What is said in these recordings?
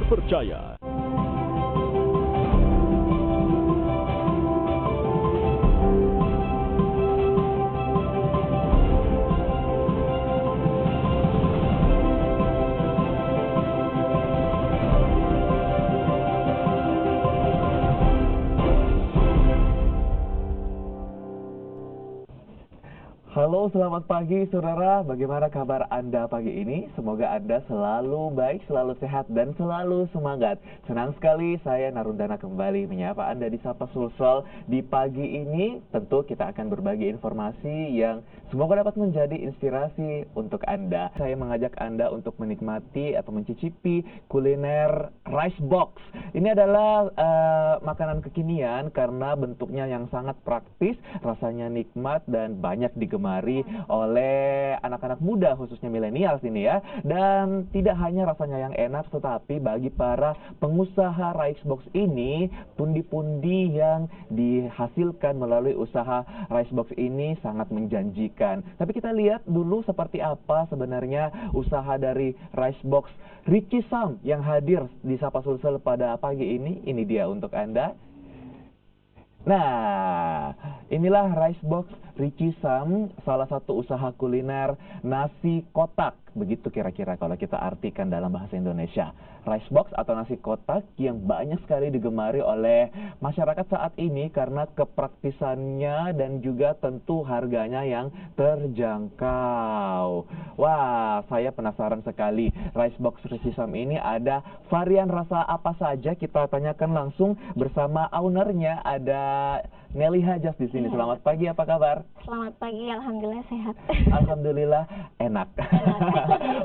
terpercaya. Halo, selamat pagi saudara. Bagaimana kabar Anda pagi ini? Semoga Anda selalu baik, selalu sehat, dan selalu semangat. Senang sekali saya Narundana kembali menyapa Anda di Sapa Sulsel. Di pagi ini tentu kita akan berbagi informasi yang semoga dapat menjadi inspirasi untuk Anda. Saya mengajak Anda untuk menikmati atau mencicipi kuliner rice box. Ini adalah makanan kekinian karena bentuknya yang sangat praktis, rasanya nikmat, dan banyak digemari oleh anak-anak muda, khususnya milenial sini ya. Dan tidak hanya rasanya yang enak, tetapi bagi para pengusaha rice box ini, pundi-pundi yang dihasilkan melalui usaha rice box ini sangat menjanjikan. Tapi kita lihat dulu seperti apa sebenarnya usaha dari rice box Richie Sam yang hadir di Sapa Sulsel pada pagi ini. Ini dia untuk Anda. Nah, inilah rice box Richie Sam, salah satu usaha kuliner nasi kotak. Begitu kira-kira kalau kita artikan dalam bahasa Indonesia. Rice box atau nasi kotak yang banyak sekali digemari oleh masyarakat saat ini karena kepraktisannya dan juga tentu harganya yang terjangkau. Wah, saya penasaran sekali. Rice box Richie Sam ini ada varian rasa apa saja? Kita tanyakan langsung bersama ownernya, ada Nelly Hajas di sini. Selamat pagi, apa kabar? Selamat pagi, alhamdulillah sehat. Alhamdulillah enak.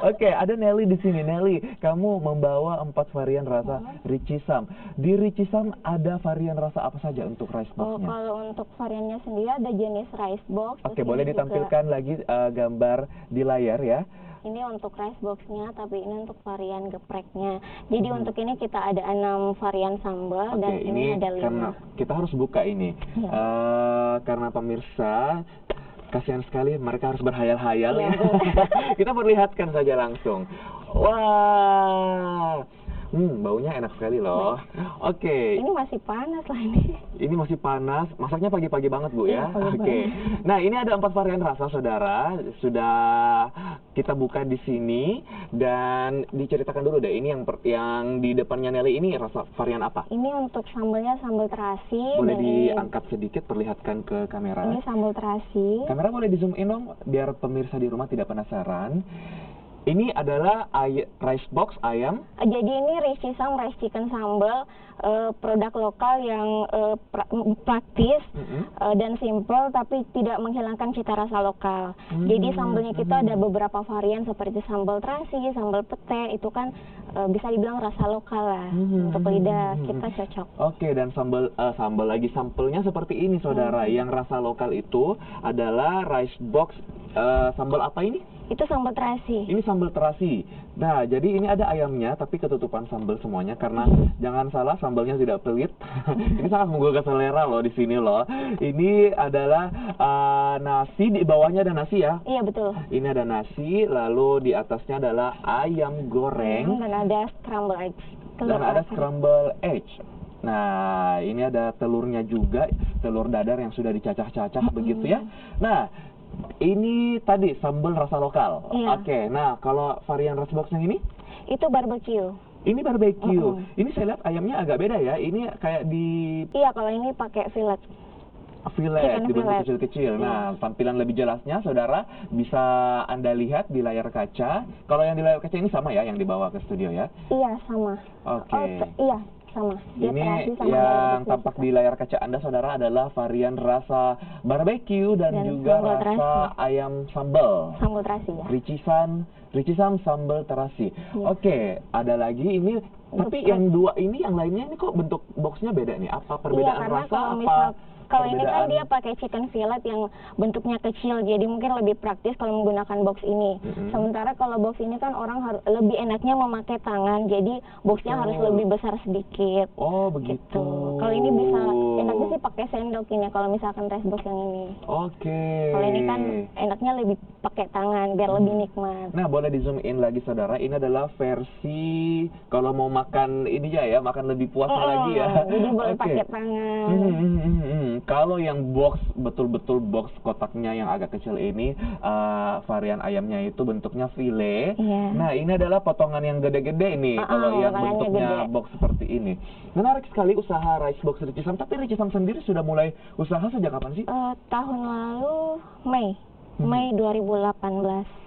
Oke, ada Nelly di sini. Nelly, kamu membawa 4 varian rasa Richie Sam. Di Richie Sam ada varian rasa apa saja untuk rice box-nya? Kalau untuk variannya sendiri ada jenis rice box. Oke, boleh ditampilkan lagi gambar di layar ya. Ini untuk rice box-nya, tapi ini untuk varian gepreknya. Jadi untuk ini kita ada 6 varian sambal dan ini ada 5. Karena kita harus buka ini. Karena pemirsa, kasihan sekali mereka harus berhayal-hayal ya. Kita perlihatkan saja langsung. Wah, baunya enak sekali loh. Oke. Ini masih panas lah ini. Ini masih panas. Masaknya pagi-pagi banget Bu ya. Pagi-pagi. Oke. Nah, ini ada 4 varian rasa saudara. Sudah kita buka di sini dan diceritakan dulu deh. Ini yang di depannya Nelly ini rasa varian apa? Ini untuk sambalnya sambal terasi. Boleh dan diangkat sedikit, perlihatkan ke kamera. Ini sambal terasi. Kamera boleh di zoom in dong, biar pemirsa di rumah tidak penasaran. Ini adalah rice box ayam. Jadi ini Richie Sam rice chicken sambal, produk lokal yang praktis dan simple, tapi tidak menghilangkan cita rasa lokal. Jadi sambalnya kita ada beberapa varian seperti sambal terasi, sambal pete, itu kan bisa dibilang rasa lokal lah, untuk lidah kita cocok. Oke, dan sambal lagi sampelnya seperti ini saudara. Yang rasa lokal itu adalah rice box sambal apa ini? Itu sambal terasi. Ini sambal terasi. Nah, jadi ini ada ayamnya tapi ketutupan sambal semuanya karena jangan salah sambalnya tidak pelit. Ini sangat menggugah selera loh di sini loh. Ini adalah nasi, di bawahnya ada nasi ya? Iya, betul. Ini ada nasi, lalu di atasnya adalah ayam goreng dan ada scramble egg. Scramble egg. Nah, ini ada telurnya juga, telur dadar yang sudah dicacah-cacah begitu ya. Nah, ini tadi sambal rasa lokal. Iya. Oke, nah kalau varian rice box yang ini? Itu barbecue. Ini barbecue. Ini saya lihat ayamnya agak beda ya. Ini kayak di... Iya, kalau ini pakai fillet. Fillet dibentuk kecil-kecil. Nah, tampilan lebih jelasnya saudara bisa Anda lihat di layar kaca. Kalau yang di layar kaca ini sama ya yang dibawa ke studio ya? Iya, sama. Oke. Iya, sama. Ini yang tampak di layar kaca Anda saudara adalah varian rasa barbecue dan juga rasa ayam sambal. Sambal terasi ya. Richie Sam sambal terasi. Oke, ada lagi ini. Tapi yang dua ini, yang lainnya ini kok bentuk boxnya beda nih? Apa perbedaan rasa? Kalau ini kan perbedaan? dia pakai chicken fillet yang bentuknya kecil, jadi mungkin lebih praktis kalau menggunakan box ini. Sementara kalau box ini kan orang harus lebih enaknya memakai tangan, jadi boxnya harus Betul. lebih besar sedikit. Oh, begitu. Gitu. Kalau ini bisa enaknya sih pakai sendok ini kalau misalkan rice box yang ini. Oke. Kalau ini kan enaknya lebih pakai tangan biar lebih nikmat. Nah, boleh di zoom in lagi saudara. Ini adalah versi kalau mau makan ini ya, makan lebih puas lagi ya. Jadi boleh Oke. pakai tangan. Kalau yang box betul-betul box kotaknya yang agak kecil ini, varian ayamnya itu bentuknya file. Iya. Nah, ini adalah potongan yang gede-gede ini. Kalau yang potongannya bentuknya gede. box seperti ini. Menarik sekali usaha rice box Ricisam. Tapi Ricisam sendiri sudah mulai usaha sejak kapan sih? Tahun lalu Mei 2018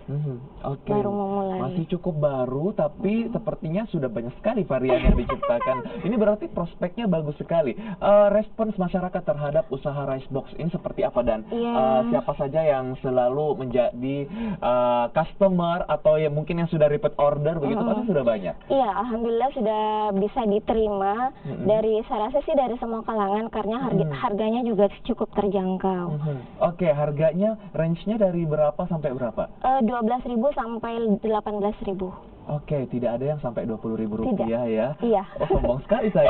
Oke. baru memulai. Masih cukup baru, tapi sepertinya sudah banyak sekali varian yang diciptakan. Ini berarti prospeknya bagus sekali. Respons masyarakat terhadap usaha rice box ini seperti apa, dan siapa saja yang selalu menjadi customer atau yang mungkin yang sudah repeat order begitu, pasti sudah banyak. Iya, alhamdulillah sudah bisa diterima dari, saya rasa sih dari semua kalangan karena harganya juga cukup terjangkau. Oke, harganya range-nya dari berapa sampai berapa? 12.000 sampai 18.000. Oke, tidak ada yang sampai 20.000 rupiah ya? Iya. Oh, sombong sekali saya.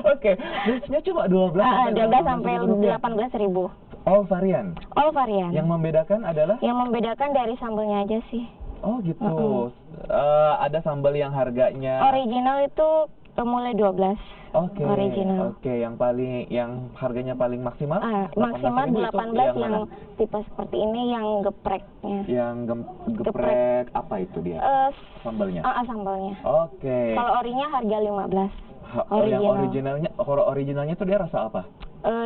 Oke, range-nya cuma 12 sampai 18.000. All varian? All varian. Yang membedakan adalah? Yang membedakan dari sambalnya aja sih. Oh gitu. Ada sambal yang harganya? Original itu mulai 12. Oke. Original. Oke, yang harganya paling maksimal? Maksimal 18 yang mana? tipe seperti ini yang gepreknya. Yang geprek apa itu dia? Sambalnya? Sambalnya. Oke. Kalau orinya harga 15. Yang originalnya itu dia rasa apa?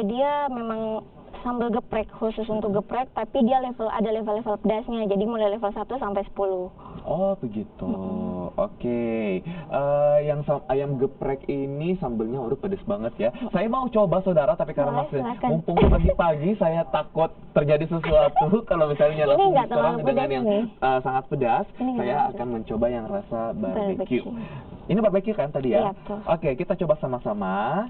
Dia memang sambal geprek, khusus untuk geprek, tapi dia ada level-level pedasnya. Jadi mulai level 1 sampai 10. Oh, begitu. Oke. Yang ayam geprek ini sambalnya pedas banget ya. Saya mau coba saudara, tapi karena masih mumpung pagi-pagi saya takut terjadi sesuatu kalau misalnya langsung diserang dengan yang sangat pedas. Saya akan mencoba yang rasa barbecue. Ini barbecue kan tadi ya? Iya, oke, kita coba sama-sama.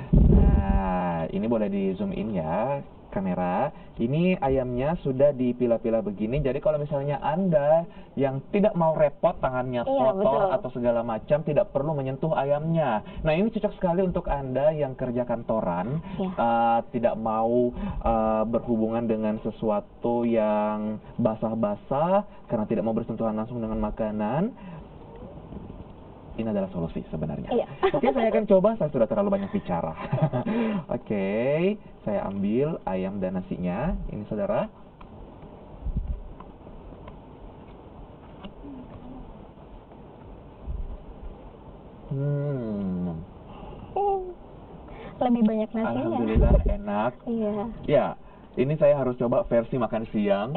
Nah, ini boleh di zoom in ya kamera. Ini ayamnya sudah dipilah-pilah begini. Jadi kalau misalnya Anda yang tidak mau repot, tangannya kotor atau segala macam, tidak perlu menyentuh ayamnya. Nah, ini cocok sekali untuk Anda yang kerja kantoran, tidak mau berhubungan dengan sesuatu yang basah-basah karena tidak mau bersentuhan langsung dengan makanan. Ini adalah solusi sebenarnya. Oke, saya akan coba. Saya sudah terlalu banyak bicara. Oke, saya ambil ayam dan nasinya. Ini saudara. Lebih banyak nasinya. Alhamdulillah enak. Iya. Ya, ini saya harus coba versi makan siang.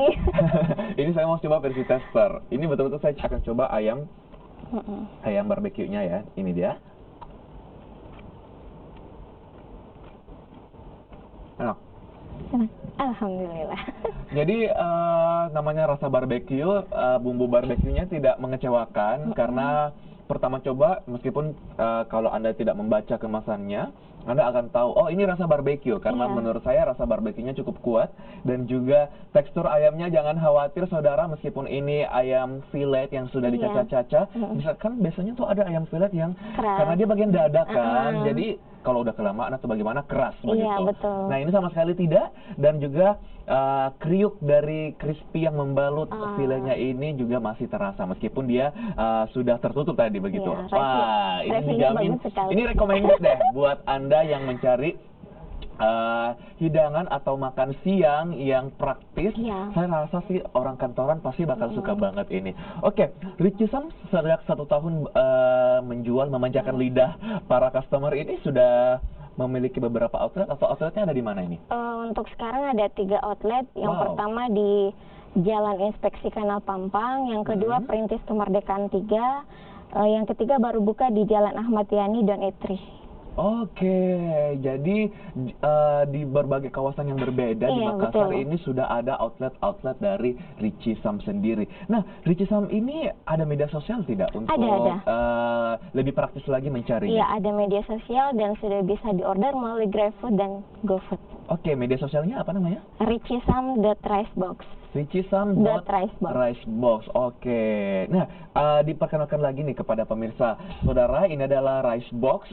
Ini saya mau coba versi tester. Ini betul-betul saya akan coba ayam barbecue-nya ya. Ini dia. Enak. Alhamdulillah. Jadi namanya rasa barbecue, bumbu barbecue-nya tidak mengecewakan karena pertama coba, meskipun kalau Anda tidak membaca kemasannya, Anda akan tahu, oh ini rasa barbecue, karena menurut saya rasa barbecue-nya cukup kuat, dan juga tekstur ayamnya jangan khawatir saudara, meskipun ini ayam filet yang sudah dicacah-cacah, misalkan biasanya tuh ada ayam filet yang karena dia bagian dada kan, jadi kalau udah kelamaan atau bagaimana keras begitu. Iya, betul. Nah, ini sama sekali tidak, dan juga kriuk dari crispy yang membalut filenya ini juga masih terasa meskipun dia sudah tertutup tadi begitu. Wah, ini dijamin. Ini recommended deh buat Anda yang mencari hidangan atau makan siang yang praktis. Saya rasa sih orang kantoran pasti bakal suka banget ini. Oke, Ricisam sejak 1 tahun menjual, memanjakan lidah para customer ini sudah memiliki beberapa outlet, atau outletnya ada di mana ini? Untuk sekarang ada 3 outlet. Yang pertama di Jalan Inspeksi Kanal Pampang, yang kedua Perintis Kemerdekaan 3, yang ketiga baru buka di Jalan Ahmad Yani dan Etri. Oke, jadi di berbagai kawasan yang berbeda di Iya, Makassar betul. ini sudah ada outlet-outlet dari Richie Sam sendiri. Nah, Richie Sam ini ada media sosial tidak untuk Ada. lebih praktis lagi mencarinya? Iya, ada media sosial dan sudah bisa diorder melalui GrabFood dan GoFood. Oke, media sosialnya apa namanya? richisam.ricebox. Richie Sam Dot Ricebox. Ricebox. Oke. Nah, diperkenalkan lagi nih kepada pemirsa. Saudara, ini adalah Ricebox,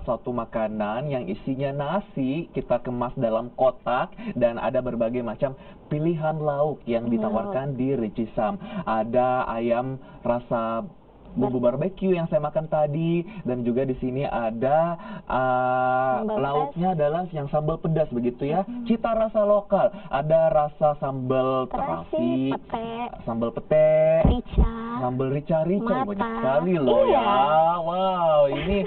suatu makanan yang isinya nasi, kita kemas dalam kotak dan ada berbagai macam pilihan lauk yang ditawarkan di Richie Sam. Ada ayam rasa bumbu barbeque yang saya makan tadi, dan juga di sini ada Sambal lauknya adalah yang sambal pedas begitu ya. Cita rasa lokal, ada rasa sambal Terasi, terasi, pete, sambal pete, rica, sambal rica-rica, mata. banyak sekali loh Iya. ya. Wow, ini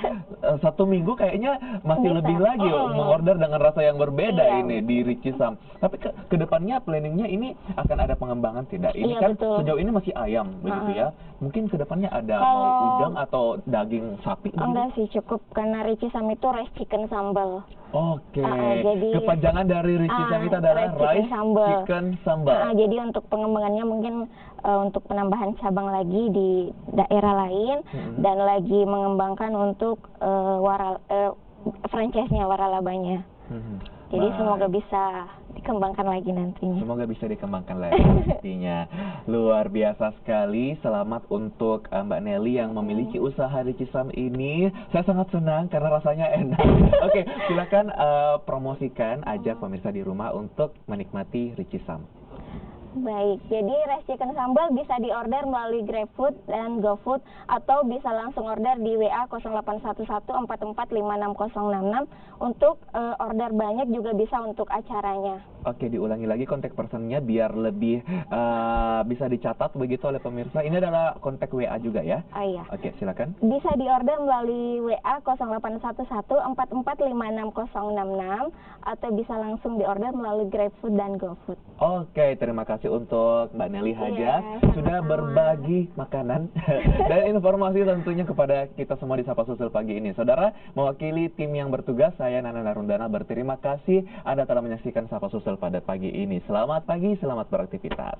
satu minggu kayaknya masih Bisa. lebih lagi mengorder dengan rasa yang berbeda Iya, ini di Richie Sam. Tapi ke depannya planningnya ini akan ada pengembangan tidak? Ini Iya, kan betul. sejauh ini masih ayam begitu ya. Mungkin ke depannya ada mau Kalau- udang atau daging sapi begitu? Enggak sih, cukup karena Richie Sam itu rice chicken sambal. Oke. Jadi Kepanjangan dari Richie Sam itu adalah rice chicken rice sambal. chicken sambal. Jadi untuk pengembangannya mungkin untuk penambahan cabang lagi di daerah lain dan lagi mengembangkan untuk franchise-nya waralabanya. Jadi Baik. semoga bisa dikembangkan lagi nantinya. Semoga bisa dikembangkan lagi pastinya. Luar biasa sekali. Selamat untuk Mbak Nelly yang memiliki usaha Richie Sam ini. Saya sangat senang karena rasanya enak. Oke, silakan promosikan, ajak pemirsa di rumah untuk menikmati Richie Sam. Baik, jadi rice chicken sambal bisa diorder melalui GrabFood dan GoFood atau bisa langsung order di WA 0811445666 untuk order banyak juga bisa untuk acaranya. Oke, diulangi lagi kontak personnya biar lebih bisa dicatat begitu oleh pemirsa. Ini adalah kontak WA juga ya? Oh iya. Oke, silakan. Bisa diorder melalui WA 0811445666 atau bisa langsung diorder melalui GrabFood dan GoFood. Oke, terima kasih untuk Mbak Nelly Haja Iya, sudah sama-sama. berbagi makanan dan informasi tentunya kepada kita semua di Sapa Susul pagi ini. Saudara, mewakili tim yang bertugas, saya Nana Narundana berterima kasih Anda telah menyaksikan Sapa Susul pada pagi ini. Selamat pagi, selamat beraktivitas.